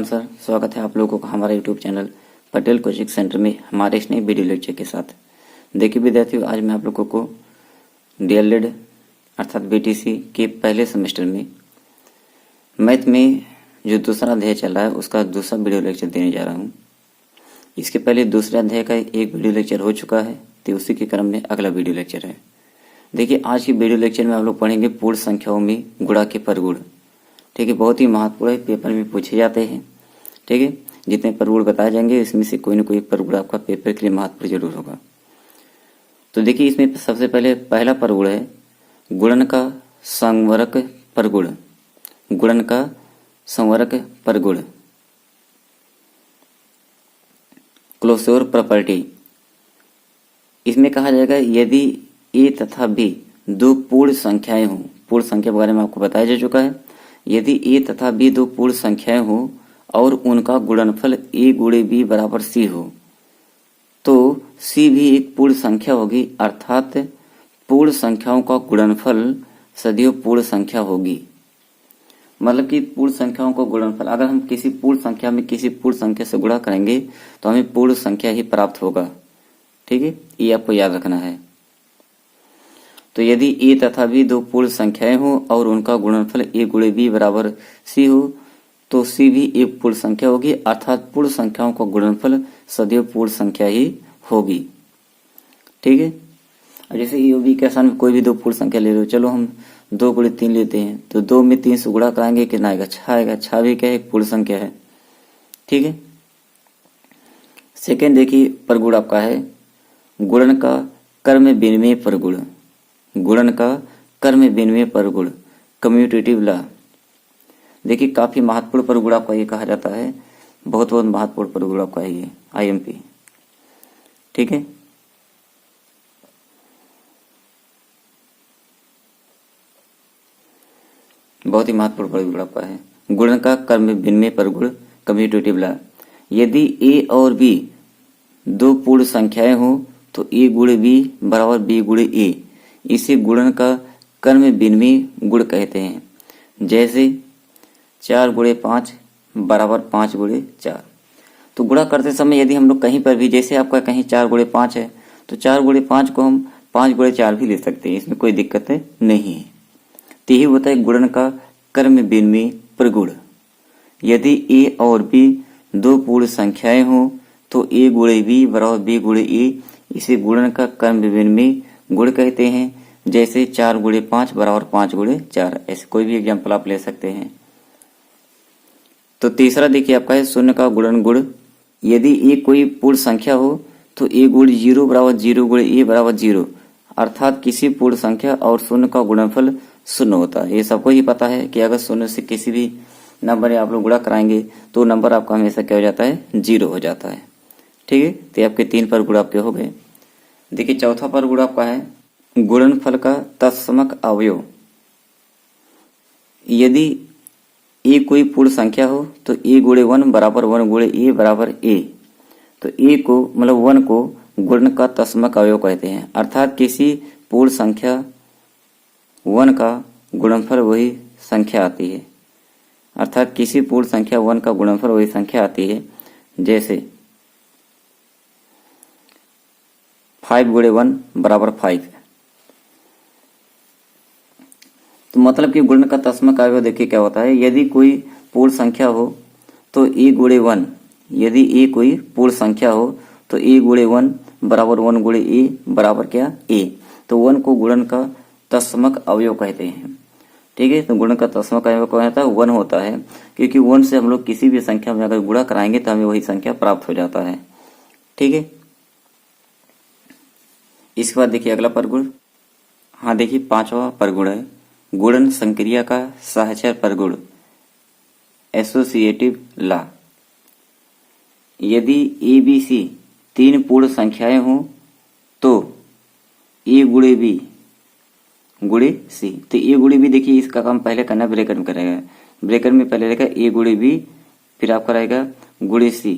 नमस्कार सर, स्वागत है आप लोगों का हमारे YouTube channel Patel coaching centre में हमारे इस नए वीडियो लेक्चर के साथ। देखिए विद्यार्थियों, आज मैं आप लोगों को डीएलएड अर्थात बीटीसी के पहले सेमेस्टर में मैथ में जो दूसरा अध्याय चल रहा है उसका दूसरा वीडियो लेक्चर देने जा रहा हूँ। इसके पहले दूसरे अध्याय का एक वीडियो लेक्चर हो चुका है, तो उसी के क्रम में अगला वीडियो लेक्चर है। देखिए आज की वीडियो लेक्चर में हम लोग पढ़ेंगे पूर्ण संख्याओं में गुणा के परगुण। ठीक है, बहुत ही महत्वपूर्ण है, पेपर में पूछे जाते हैं। ठीक है, जितने परगुण बताए जाएंगे इसमें से कोई ना कोई परगुण आपका पेपर के लिए महत्वपूर्ण जरूर होगा। तो देखिए इसमें सबसे पहले पहला परगुण है गुणन का संवरक परगुण। गुणन का संवरक परगुण, क्लोज्योर प्रॉपर्टी। इसमें कहा जाएगा यदि ए तथा बी दो पूर्ण संख्याएं हों, पूर्ण संख्या के बारे में आपको बताया जा चुका है। यदि ए तथा बी दो पूर्ण संख्याएं हो और उनका गुणनफल ए गुणे बी बराबर सी हो तो सी भी एक पूर्ण संख्या होगी, अर्थात पूर्ण संख्याओं का गुणनफल सदैव पूर्ण संख्या होगी। मतलब कि पूर्ण संख्याओं का गुणनफल, अगर हम किसी पूर्ण संख्या में किसी पूर्ण संख्या से गुणा करेंगे तो हमें पूर्ण संख्या ही प्राप्त होगा। ठीक है, ये आपको याद रखना है। तो यदि ए तथा बी दो पूर्ण संख्याएं हो और उनका गुणनफल ए गुणे बी बराबर सी हो तो सी भी एक पूर्ण संख्या होगी, अर्थात पूर्ण संख्याओं का गुणनफल सदैव पूर्ण संख्या ही होगी। ठीक है, और जैसे ए और बी के स्थान में कोई भी दो पूर्ण संख्या ले लो, चलो हम 2 गुणे 3 लेते हैं, तो 2 में 3 से गुणा कराएंगे कितना आएगा? 6 आएगा। 6 भी क्या है? एक पूर्ण संख्या है। ठीक है, सेकेंड देखिए परगुण आपका है गुणन का कर्म विनिमय परगुण। गुणन का कर्म विनिमय परगुण, कम्यूटेटिव लॉ। देखिए काफी महत्वपूर्ण परगुण आपका ये कहा जाता है, बहुत महत्वपूर्ण परगुण आपका है ये आईएमपी। ठीक है, बहुत ही महत्वपूर्ण परगुण आपका है गुणन का कर्म विनिमय परगुण, कम्यूटेटिव लॉ। यदि ए और बी दो पूर्ण संख्याएं हो तो ए गुणे बी बराबर बी गुणे ए, इसे गुणन का कर्म विनिमय गुण कहते हैं। जैसे 4 गुणे 5 बराबर 5 गुणे 4। तो गुणा करते समय यदि हम लोग कहीं पर भी, जैसे आपका कहीं 4 गुणे 5 है तो 4 गुणे 5 को हम 5 गुणे 4 भी ले सकते हैं, इसमें कोई दिक्कत नहीं है। तो यही होता है गुणन का कर्म विनिमय परगुण। यदि ए और बी दो पूर्ण संख्याएं हो तो ए गुणे बी बराबर बी गुणे ए, इसे गुणन का कर्म विनिमय गुण कहते हैं। जैसे 4 गुणे 5 बराबर 5 गुणे 4, ऐसे कोई भी एग्जाम्पल आप ले सकते हैं। तो तीसरा देखिए आपका है शून्य का गुणन गुण। यदि ए कोई पूर्ण संख्या हो तो ए गुण 0 बराबर 0 गुणे ए बराबर 0, अर्थात किसी पूर्ण संख्या और शून्य का गुणनफल शून्य होता है। ये सबको ही पता है कि अगर शून्य से किसी भी नंबर आप लोग गुणा कराएंगे तो नंबर आपका हमेशा क्या हो जाता है? 0 हो जाता है। ठीक है, तो आपके 3 परगुण आपके हो गए। देखिए चौथा परगुण आपका है गुणनफल का तत्समक अवयव। यदि ए कोई पूर्ण संख्या हो तो ए गुणे 1 बराबर 1 गुणे ए बराबर ए, तो ए को मतलब 1 को गुणन का तत्समक अवयव कहते हैं, अर्थात किसी पूर्ण संख्या 1 का गुणनफल वही संख्या आती है। अर्थात किसी पूर्ण संख्या 1 का गुणनफल वही संख्या आती है। जैसे 5 गुणे 1 बराबर 5। तो मतलब कि गुणन का तत्समक अवयव देखिए क्या होता है। यदि कोई पूर्ण संख्या हो तो ए गुणे 1, यदि ए कोई पूर्ण संख्या हो तो ए गुणे 1 बराबर 1 गुणे ए बराबर क्या? ए, तो 1 को गुणन का तत्समक अवयव कहते हैं। ठीक है, तो गुणन का तत्समक अवयव कौन होता है? 1 होता है, क्योंकि 1 से हम लोग किसी भी संख्या में अगर गुणा कराएंगे तो हमें वही संख्या प्राप्त हो जाता है। ठीक है, इसके बाद देखिए अगला परगुण। हाँ देखिए पांचवा परगुण है गुणन संक्रिया का सहचर परगुण, एसोसिएटिव लॉ। यदि ए बी सी 3 पूर्ण संख्याएं हो तो ए गुणे बी गुणे सी, तो ए गुणे बी देखिए इसका काम पहले करना ब्रैकेट में करेगा। ब्रैकेट में पहले रहेगा ए गुणे बी, फिर आपका रहेगा गुणे सी,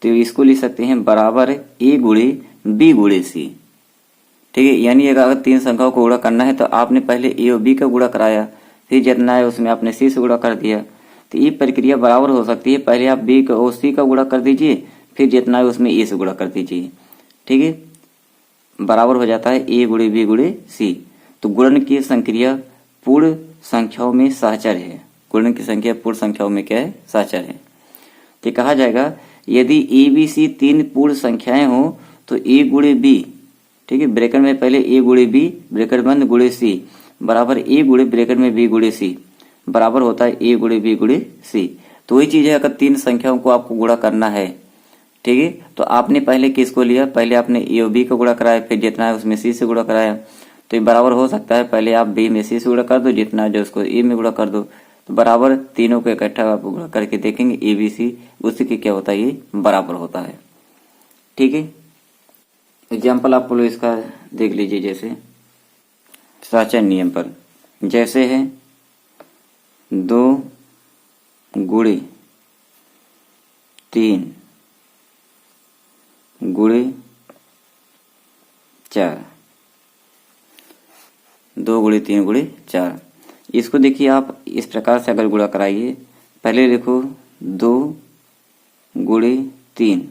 तो इसको लिख सकते हैं बराबर ए गुणे बी गुणे सी। ठीक है, यानी अगर 3 संख्याओं को गुणा करना है तो आपने पहले ए और बी का गुणा कराया, फिर जितना है उसमें आपने सी से गुणा कर दिया, तो ये प्रक्रिया बराबर हो सकती है। पहले आप बी और सी का गुणा कर दीजिए, फिर जितना है उसमें ए से गुणा कर दीजिए। ठीक है, बराबर हो जाता है ए गुणे बी गुणे सी। तो गुणन की संक्रिया पूर्ण संख्याओं में सहचर है। गुणन की संख्या पूर्ण संख्याओं में क्या है? सहचर है। तो कहा जाएगा यदि ए बी सी तीन पूर्ण संख्याएं हो तो ए गुणे बी, ठीक है, ब्रैकेट में पहले ए गुणे बी ब्रैकेट बंद गुणे सी बराबर ए गुणे ब्रैकेट में बी गुणे सी बराबर होता है ए गुणे बी गुणे सी। तो वही चीज है, अगर तीन संख्याओं को आपको गुणा करना है, ठीक है, तो आपने पहले किसको लिया? पहले आपने ए और बी को गुणा कराया, फिर जितना है उसमें सी से गुणा कराया। तो ये बराबर हो सकता है, पहले आप बी में सी से गुणा कर दो, जितना है जो उसको ए में गुणा कर दो। तो बराबर तीनों को इकट्ठा आप गुणा करके देखेंगे ए बी सी, उसी के क्या होता है? ये बराबर होता है। ठीक है, एग्जाम्पल आप लोग इसका देख लीजिए। जैसे साचन नियम पर जैसे है 2 गुणे 3 गुणे 4, 2 गुणे 3 गुणे 4। इसको देखिए आप इस प्रकार से अगर गुणा कराइए, पहले लिखो 2 गुणे 3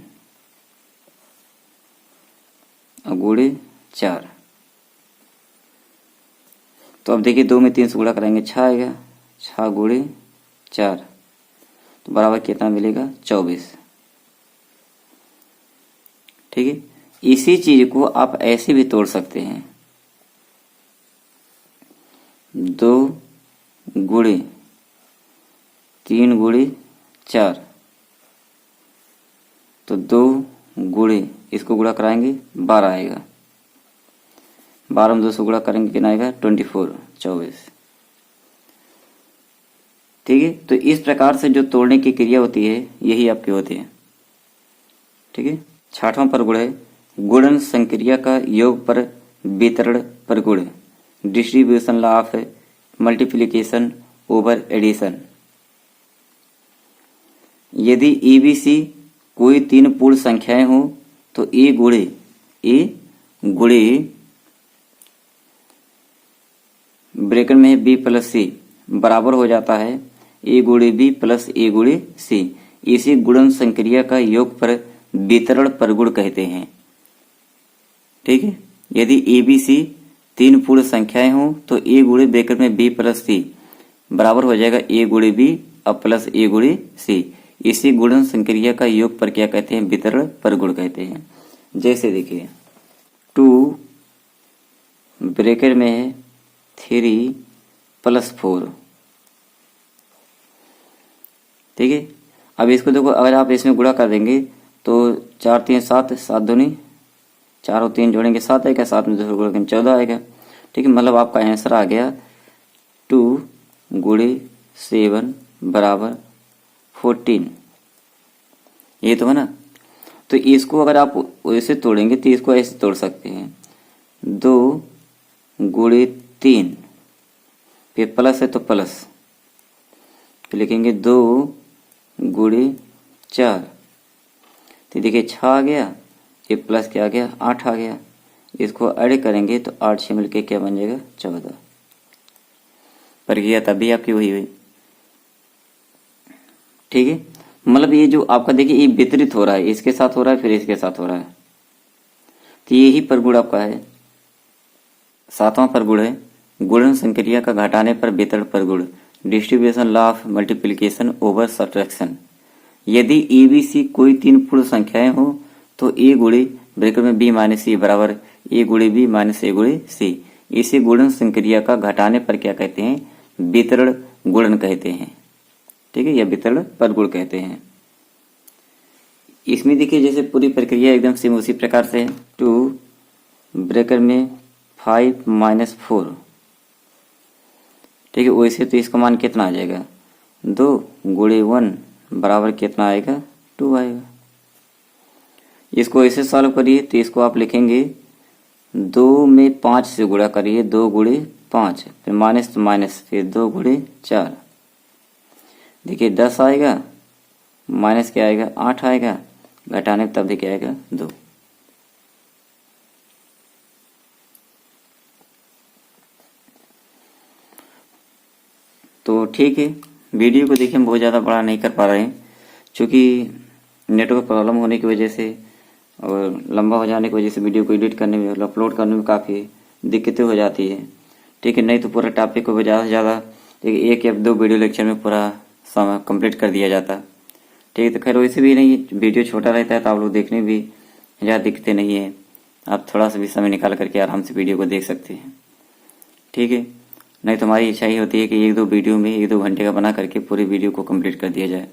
गुणे 4। तो अब देखिए 2 में 3 से गुणा कराएंगे 6 आएगा, 6 गुणे 4 तो बराबर कितना मिलेगा? 24। ठीक है, इसी चीज को आप ऐसे भी तोड़ सकते हैं। 2 गुणे 3 गुणे 4 तो 2 गुणे इसको गुणा कराएंगे 12 आएगा, 12 में 2 से गुणा करेंगे कितना आएगा? 24। ठीक है, तो इस प्रकार से जो तोड़ने की क्रिया होती है यही आपकी होती है। ठीक है, 6वां पर गुण है गुणन संक्रिया का योग पर वितरण पर गुण, distribution law of multiplication over addition. यदि ए बी सी कोई तीन पूर्ण संख्याएं हो तो ए गुणे ब्रैकेट में है बी प्लस सी बराबर हो जाता है ए गुणे बी प्लस ए गुणे सी। इसी गुणन संक्रिया का योग पर वितरण परगुण कहते हैं। ठीक है, यदि ए बी सी तीन पूर्ण संख्याएं हो तो ए गुणे ब्रैकेट में बी प्लस सी बराबर हो जाएगा ए गुणे बी अब प्लस ए गुणे सी। इसी गुणन संक्रिया का योग पर क्या कहते हैं? वितरण परगुण कहते हैं। जैसे देखिए 2 ब्रैकेट में है 3 प्लस 4। ठीक है, अब इसको देखो, अगर आप इसमें गुणा कर देंगे तो 4 3 7 7 दूनी 4 और 3 जोड़ेंगे 7 आएगा, 7 में 2 गुणा 14 आएगा। ठीक है, मतलब आपका आंसर आ गया 2 गुणे 7 बराबर 14। ये तो है ना। तो इसको अगर आप ऐसे तोड़ेंगे तो इसको ऐसे तोड़ सकते हैं 2 गुणे 3 फिर प्लस है तो प्लस, फिर लिखेंगे 2 गुणे 4 तो देखिए 6 आ गया, ये प्लस क्या आ गया? 8 आ गया। इसको ऐड करेंगे तो 8 से मिलके क्या बन जाएगा? 14। प्रक्रिया तभी आपकी वही हुई। ठीक है, मतलब ये जो आपका देखिए ये वितरित हो रहा है, इसके साथ हो रहा है फिर इसके साथ हो रहा है, तो यही परगुण आपका है। 7वां परगुण है गुणन संक्रिया का घटाने पर वितरण परगुण, distribution law of multiplication over subtraction. यदि ए बी सी कोई तीन पूर्ण संख्याएं हो तो ए गुणे ब्रैकेट में बी माइनस सी बराबर ए गुणे बी माइनस ए गुणे सी। इसी गुणन संक्रिया का घटाने पर क्या कहते हैं? वितरण गुणन कहते हैं। ठीक है, या वितरण परगुण कहते हैं। इसमें देखिए जैसे पूरी प्रक्रिया एकदम सेम उसी प्रकार से है। 2 ब्रैकेट में 5 माइनस 4। ठीक है, वैसे तो इसका मान कितना आ जाएगा? 2 गुणे 1 बराबर कितना आएगा? 2 आएगा। इसको ऐसे सॉल्व करिए तो इसको आप लिखेंगे 2 में 5 से गुणा करिए 2 गुणे 5 फिर माइनस तो माइनस फिर 2 गुणे 4 देखिए 10 आएगा, माइनस क्या आएगा? 8 आएगा, घटाने तब भी क्या आएगा? 2। तो ठीक है, वीडियो को देखिए हम बहुत ज़्यादा बड़ा नहीं कर पा रहे हैं, क्योंकि नेटवर्क प्रॉब्लम होने की वजह से और लंबा हो जाने की वजह से वीडियो को एडिट करने में और अपलोड करने में काफ़ी दिक्कतें हो जाती है। ठीक है, नहीं तो पूरा टॉपिक को ज़्यादा से ज़्यादा एक या दो वीडियो लेक्चर में पूरा समय कंप्लीट कर दिया जाता। ठीक है, तो खैर वैसे भी नहीं, वीडियो छोटा रहता है तो आप लोग देखने भी ज़्यादा दिक्कतें नहीं है, आप थोड़ा सा भी समय निकाल करके आराम से वीडियो को देख सकते हैं। ठीक है, नहीं तो हमारी इच्छा ही होती है कि एक दो वीडियो में 1-2 घंटे का बना करके पूरी वीडियो को कंप्लीट कर दिया जाए।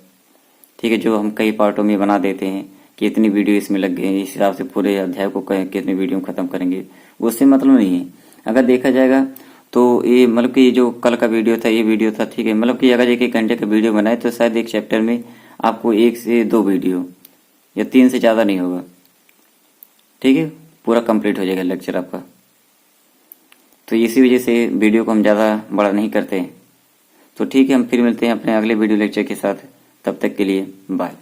ठीक है, जो हम कई पार्टों में बना देते हैं कि इतनी वीडियो इसमें लग गए, इस हिसाब से पूरे अध्याय को कितनी वीडियो में ख़त्म करेंगे, उससे मतलब नहीं है। अगर देखा जाएगा तो ये मतलब कि जो कल का वीडियो था, ये वीडियो था, ठीक है, मतलब कि अगर 1-1 घंटे का वीडियो बनाए तो शायद एक चैप्टर में आपको 1 से 2 वीडियो या 3 से ज़्यादा नहीं होगा। ठीक है, पूरा कंप्लीट हो जाएगा लेक्चर आपका। तो इसी वजह से वीडियो को हम ज़्यादा बड़ा नहीं करते हैं। तो ठीक है, हम फिर मिलते हैं अपने अगले वीडियो लेक्चर के साथ। तब तक के लिए बाय।